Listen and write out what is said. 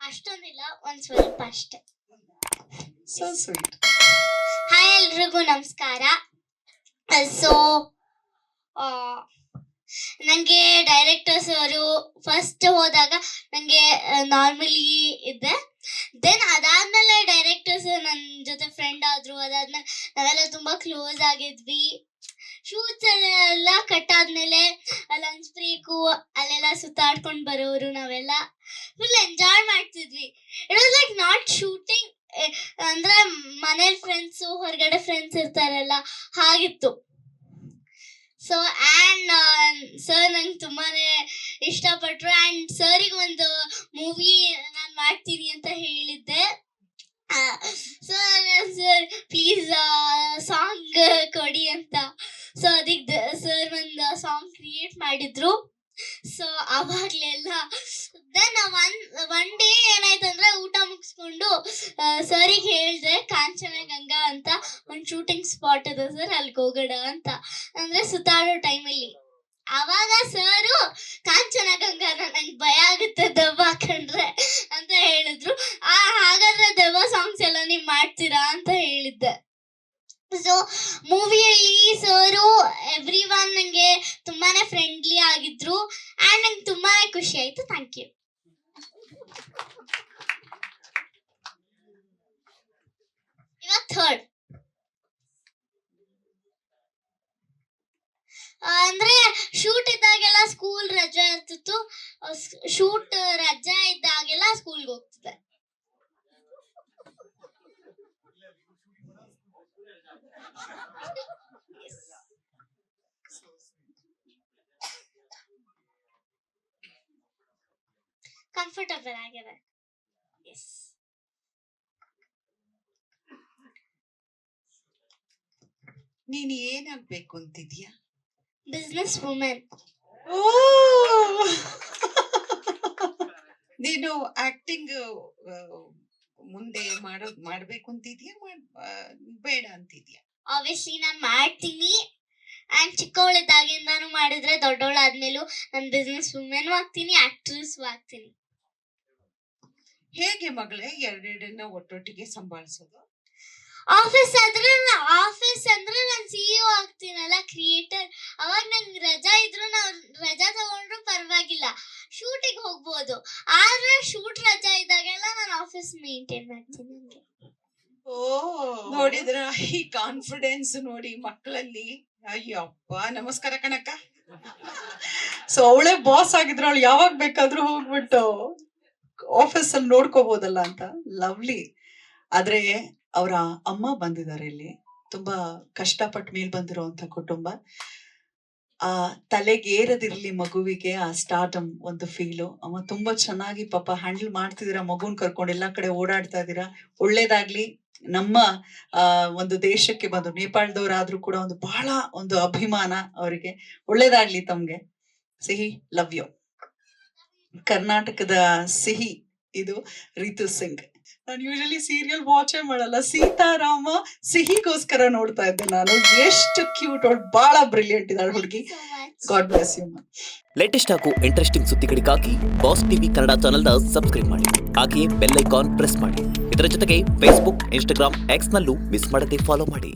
ಅಷ್ಟೊಂದಿಲ್ಲ, ಒಂದ್ ಸ್ವಲ್ಪ ಅಷ್ಟೇ. So sweet. ಹಾಯ್ ಎಲ್ರಿಗೂ ನಮಸ್ಕಾರ. ಸೊ ನನಗೆ ಡೈರೆಕ್ಟರ್ಸ್ ಅವರು ಫಸ್ಟ್ ಹೋದಾಗ ನನಗೆ ನಾರ್ಮಲಿ ಇದ್ದೆ. ದೆನ್ ಅದಾದ್ಮೇಲೆ ಡೈರೆಕ್ಟರ್ಸ್ ನನ್ನ ಜೊತೆ ಫ್ರೆಂಡ್ ಆದ್ರು. ಅದಾದ್ಮೇಲೆ ನಾವೆಲ್ಲ ತುಂಬಾ ಕ್ಲೋಸ್ ಆಗಿದ್ವಿ. ಶೂಟ್ಸ್ ಎಲ್ಲ ಕಟ್ ಆದ್ಮೇಲೆ ಲಂಚ್ ಬ್ರೇಕು ಅಲ್ಲೆಲ್ಲ ಸುತ್ತಾಡ್ಕೊಂಡು ಬರೋರು. ನಾವೆಲ್ಲ ಫುಲ್ ಎಂಜಾಯ್ ಮಾಡ್ತಿದ್ವಿ. It was like not shooting, ಅಂದ್ರೆ ಮನೇಲಿ ಫ್ರೆಂಡ್ಸು, ಹೊರಗಡೆ ಫ್ರೆಂಡ್ಸ್ ಇರ್ತಾರಲ್ಲ, ಹಾಗಿತ್ತು. ಸೊ ಆ್ಯಂಡ್ ಸರ್ ನಂಗೆ ತುಂಬಾನೇ ಇಷ್ಟಪಟ್ರು. ಆ್ಯಂಡ್ ಸರಿಗೆ ಒಂದು ಮೂವಿ ನಾನು ಮಾಡ್ತೀನಿ ಅಂತ ಹೇಳಿದ್ದೆ. ಸರ್ ಪ್ಲೀಸ್ ಸಾಂಗ್ ಕೊಡಿ ಅಂತ. ಸೊ ಅದಕ್ಕೆ ಸರ್ ಒಂದು ಸಾಂಗ್ ಕ್ರಿಯೇಟ್ ಮಾಡಿದ್ರು. ಸೊ ಅವಾಗ್ಲೆಲ್ಲ ದೆನ್ ಒನ್ ಡೇ ಏನಾಯ್ತಂದ್ರೆ, ಊಟ ಮುಗಿಸ್ಕೊಂಡು ಸರಿಗೆ ಹೇಳಿದೆ ಕಾಂಚನಗಂಗಾ ಅಂತ ಒಂದು ಶೂಟಿಂಗ್ ಸ್ಪಾಟ್ ಇದೆ ಸರ್, ಅಲ್ಲಿಗೆ ಹೋಗೋಣ ಅಂತ. ಅಂದ್ರೆ ಸುತ್ತಾಡೋ ಟೈಮಲ್ಲಿ ಅವಾಗ ಸರು ಕಾಂಚನಗಂಗಾ ನಂಗೆ ಭಯ ಆಗುತ್ತೆ ದೆವ್ವ ಕಂಡ್ರೆ ಅಂತ ಹೇಳಿದ್ರು. ಹಾಗಾದ್ರೆ ದೆವ್ವ ಸಾಂಗ್ಸ್ ಎಲ್ಲ ನೀವು ಮಾಡ್ತೀರಾ ಅಂತ ಹೇಳಿದ್ದೆ. ಸೊ ಮೂವಿಯಲ್ಲಿ ಸರು ಎವ್ರಿ ಒನ್ ನಂಗೆ ತುಂಬಾನೇ ಫ್ರೆಂಡ್ಲಿ ಆಗಿದ್ರು. ಆ್ಯಂಡ್ ನಂಗೆ ತುಂಬಾನೇ ಖುಷಿ ಆಯ್ತು. Thank you. ಇವಾಗ ಥರ್ಡ್ ಅಂದ್ರೆ ಶೂಟ್ ಇದ್ದಾಗೆಲ್ಲ ಸ್ಕೂಲ್ ರಜಾ ಇರ್ತಿತ್ತು. ಶೂಟ್ ರಜಾ ಇದ್ದಾಗೆಲ್ಲ ಸ್ಕೂಲ್ಗೆ ಹೋಗ್ತಿದ್ದೆ. ಕಂಫರ್ಟಬಲ್ ಆಗಿದೆ. ಎಸ್. ನೀನ್ ಏನಾಗ್ಬೇಕು ಅಂತಿದ್ಯಾ? Business women. ನೀನು ಆಕ್ಟಿಂಗ್ ಮುಂದೆ ಮಾಡ್ಬೇಕು ಅಂತಿದ್ಯಾ, ಬೇಡ ಅಂತಿದ್ಯಾ? ಆಬ್ವಿಯಸ್ಲಿ ನಾನು ಮಾಡ್ತೀನಿ. ಆ್ಯಂಡ್ ಚಿಕ್ಕವಳಿದ್ದಾಗಿಂದಾನು ಮಾಡಿದ್ರೆ ದೊಡ್ಡವಳಾದ್ಮೇಲೂ ನಾನು ಬಿಸ್ನೆಸ್ ವುಮೆನ್ ಆಗ್ತೀನಿ, ಆಕ್ಟ್ರೆಸ್ ಆಗ್ತೀನಿ. ಹೇಗೆ ಮಗಳೇ ಎರಡೆರಡನ್ನ ಒಟ್ಟೊಟ್ಟಿಗೆ ಸಂಭಾಳಿಸೋದು? ಆಫೀಸ್ ಅಂದ್ರೆ ನಾನು CEO ಆಗ್ತೀನಲ್ಲ, ಕ್ರಿಯೇಟರ್. ಅವಾಗ ನಂಗೆ ರಜಾ ಇದ್ರು, ನಾವು ರಜಾ ತಗೊಂಡ್ರು ಪರವಾಗಿಲ್ಲ, ಶೂಟಿಗೆ ಹೋಗ್ಬೋದು. ಆದ್ರೆ ಶೂಟ್ ರಜಾ ಇದ್ದಾಗೆಲ್ಲ ನಾನು ಆಫೀಸ್ ಮೇಂಟೈನ್ ಮಾಡ್ತೀನಿ. ನನಗೆ ನೋಡಿದ್ರ ಈ ಕಾನ್ಫಿಡೆನ್ಸ್ ನೋಡಿ ಮಕ್ಕಳಲ್ಲಿ. ಅಯ್ಯಪ್ಪ, ನಮಸ್ಕಾರ ಕಣಕ್ಕ. ಸೊ ಅವಳೇ ಬಾಸ್ ಆಗಿದ್ರು, ಅವಳು ಯಾವಾಗ ಬೇಕಾದ್ರೂ ಹೋಗ್ಬಿಟ್ಟು ಆಫೀಸ್ ಅಲ್ಲಿ ನೋಡ್ಕೋಬಹುದಲ್ಲ ಅಂತ. ಲವ್ಲಿ. ಆದ್ರೆ ಅವರ ಅಮ್ಮ ಬಂದಿದ್ದಾರೆ ಇಲ್ಲಿ. ತುಂಬಾ ಕಷ್ಟಪಟ್ಟು ಮೇಲ್ ಬಂದಿರೋಂತ ಕುಟುಂಬ. ಆ ತಲೆಗೇರದಿರ್ಲಿ ಮಗುವಿಗೆ ಆ ಸ್ಟಾರ್ಟಮ್ ಒಂದು ಫೀಲು. ಅಮ್ಮ ತುಂಬಾ ಚೆನ್ನಾಗಿ ಪಾಪ ಹ್ಯಾಂಡಲ್ ಮಾಡ್ತಿದ್ದೀರಾ, ಮಗುನ್ ಕರ್ಕೊಂಡು ಎಲ್ಲಾ ಕಡೆ ಓಡಾಡ್ತಾ ಇದ್ದೀರಾ. ಒಳ್ಳೇದಾಗ್ಲಿ. ನಮ್ಮ ಒಂದು ದೇಶಕ್ಕೆ ಬಂದು ನೇಪಾಳದವರಾದ್ರೂ ಕೂಡ ಒಂದು ಬಹಳ ಒಂದು ಅಭಿಮಾನ ಅವರಿಗೆ. ಒಳ್ಳೇದಾಗ್ಲಿ ತಮ್ಗೆ. ಸಿಹಿ, ಲವ್ ಯು. ಕರ್ನಾಟಕದ ಸಿಹಿ ಇದು ರಿತು ಸಿಂಗ್. ನಾನು ಯೂಶಲಿ ಸೀರಿಯಲ್ ವಾಚೇ ಮಾಡಲ್ಲ. ಸೀತಾರಾಮ ಸಿಹಿಗೋಸ್ಕರ ನೋಡ್ತಾ ಇದ್ದೆ ನಾನು. ಎಷ್ಟು ಕ್ಯೂಟ್, ಅವಳು ಬಹಳ ಬ್ರಿಲಿಯಂಟ್ ಇದ್ದಾಳೆ ಹುಡುಗಿ. God bless you. ಲೇಟೆಸ್ಟ್ ಹಾಗೂ ಇಂಟ್ರೆಸ್ಟಿಂಗ್ ಸುದ್ದಿಗಳಿಗಾಗಿ ಬಾಸ್ ಟಿವಿ ಕನ್ನಡ ಚಾನೆಲ್ನ ಸಬ್ಸ್ಕ್ರೈಬ್ ಮಾಡಿ. ಹಾಗೆಯೇ ಬೆಲ್ ಐಕಾನ್ ಪ್ರೆಸ್ ಮಾಡಿ. ಇದರ ಜೊತೆಗೆ ಫೇಸ್ಬುಕ್, ಇನ್ಸ್ಟಾಗ್ರಾಮ್, ಎಕ್ಸ್ ನಲ್ಲೂ ಮಿಸ್ ಮಾಡದೆ ಫಾಲೋ ಮಾಡಿ.